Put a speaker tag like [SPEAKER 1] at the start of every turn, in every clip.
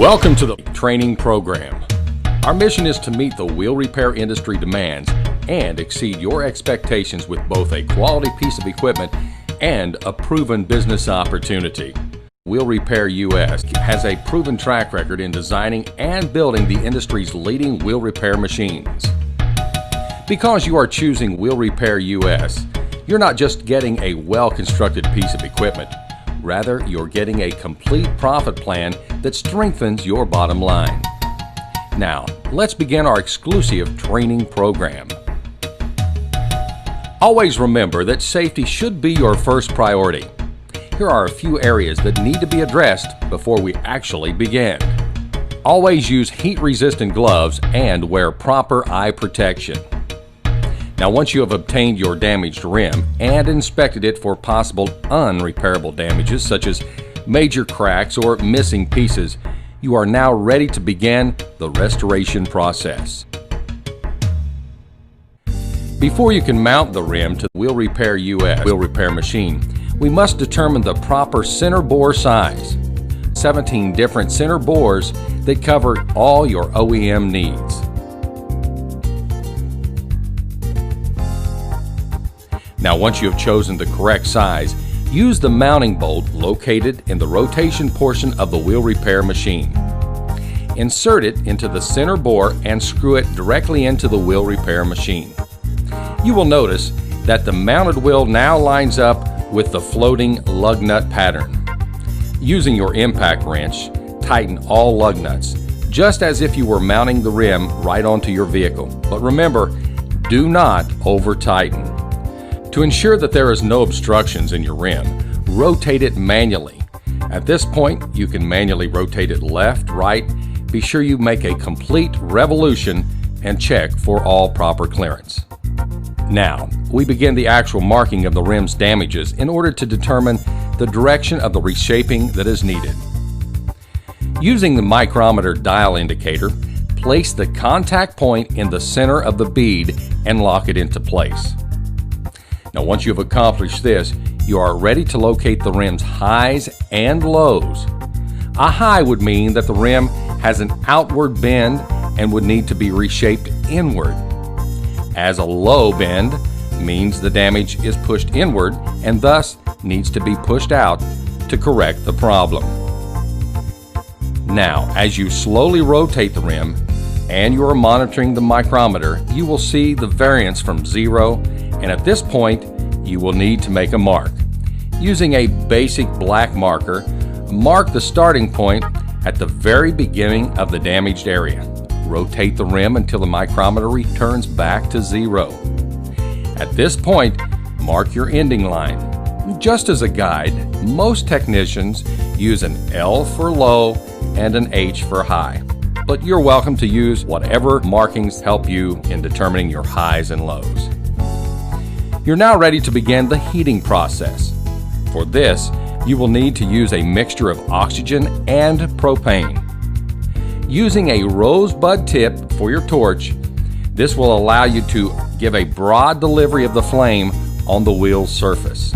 [SPEAKER 1] Welcome to the training program. Our mission is to meet the wheel repair industry demands and exceed your expectations with both a quality piece of equipment and a proven business opportunity. Wheel Repair US has a proven track record in designing and building the industry's leading wheel repair machines. Because you are choosing Wheel Repair US, you're not just getting a well-constructed piece of equipment. Rather, you're getting a complete profit plan that strengthens your bottom line. Now, let's begin our exclusive training program. Always remember that safety should be your first priority. Here are a few areas that need to be addressed before we actually begin. Always use heat-resistant gloves and wear proper eye protection. Now, once you have obtained your damaged rim and inspected it for possible unrepairable damages such as major cracks or missing pieces, you are now ready to begin the restoration process. Before you can mount the rim to the Wheel Repair US wheel repair machine, we must determine the proper center bore size. 17 different center bores that cover all your OEM needs. Now, once you have chosen the correct size, use the mounting bolt located in the rotation portion of the wheel repair machine. Insert it into the center bore and screw it directly into the wheel repair machine. You will notice that the mounted wheel now lines up with the floating lug nut pattern. Using your impact wrench, tighten all lug nuts, just as if you were mounting the rim right onto your vehicle. But remember, do not over-tighten. To ensure that there is no obstructions in your rim, rotate it manually. At this point, you can manually rotate it left, right. Be sure you make a complete revolution and check for all proper clearance. Now, we begin the actual marking of the rim's damages in order to determine the direction of the reshaping that is needed. Using the micrometer dial indicator, place the contact point in the center of the bead and lock it into place. Now, once you have accomplished this, you are ready to locate the rim's highs and lows. A high would mean that the rim has an outward bend and would need to be reshaped inward. As a low bend means the damage is pushed inward and thus needs to be pushed out to correct the problem. Now, as you slowly rotate the rim and you are monitoring the micrometer, you will see the variance from 0, and at this point, you will need to make a mark. Using a basic black marker, mark the starting point at the very beginning of the damaged area. Rotate the rim until the micrometer returns back to 0. At this point, mark your ending line. Just as a guide, most technicians use an L for low and an H for high, but you're welcome to use whatever markings help you in determining your highs and lows. You're now ready to begin the heating process. For this, you will need to use a mixture of oxygen and propane. Using a rosebud tip for your torch, this will allow you to give a broad delivery of the flame on the wheel's surface.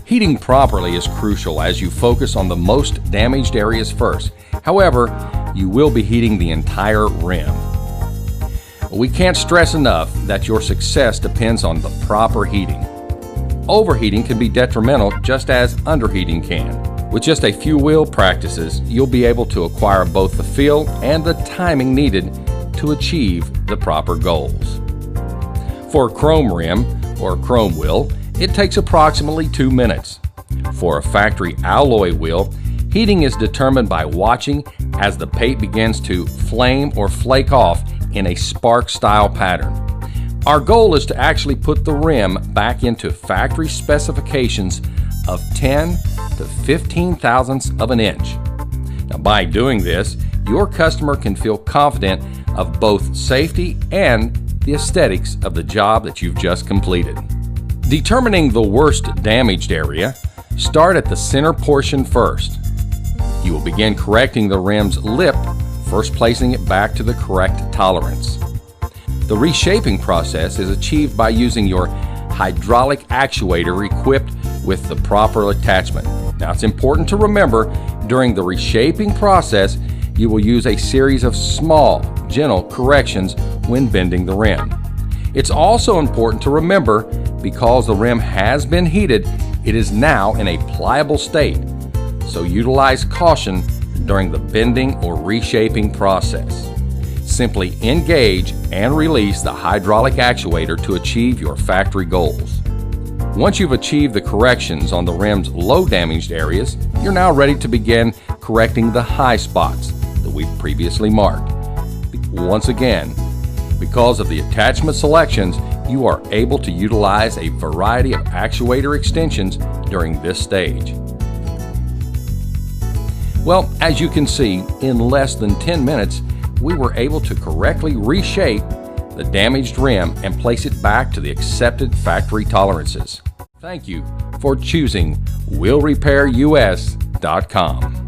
[SPEAKER 1] Heating properly is crucial as you focus on the most damaged areas first. However, you will be heating the entire rim. We can't stress enough that your success depends on the proper heating. Overheating can be detrimental just as underheating can. With just a few wheel practices, you'll be able to acquire both the feel and the timing needed to achieve the proper goals. For a chrome rim or chrome wheel, it takes approximately 2 minutes. For a factory alloy wheel, heating is determined by watching as the paint begins to flame or flake off in a spark-style pattern. Our goal is to actually put the rim back into factory specifications of 10 to 15 thousandths of an inch. Now, by doing this, your customer can feel confident of both safety and the aesthetics of the job that you've just completed. Determining the worst damaged area, start at the center portion first. You will begin correcting the rim's lip, first placing it back to the correct tolerance. The reshaping process is achieved by using your hydraulic actuator equipped with the proper attachment. Now, it's important to remember, During the reshaping process, you will use a series of small, gentle corrections when bending the rim. It's also important to remember, because the rim has been heated, it is now in a pliable state, so utilize caution during the bending or reshaping process. Simply engage and release the hydraulic actuator to achieve your factory goals. Once you've achieved the corrections on the rim's low damaged areas, you're now ready to begin correcting the high spots that we've previously marked. Once again, because of the attachment selections, you are able to utilize a variety of actuator extensions during this stage. Well, as you can see, in less than 10 minutes, we were able to correctly reshape the damaged rim and place it back to the accepted factory tolerances. Thank you for choosing WheelRepairUS.com.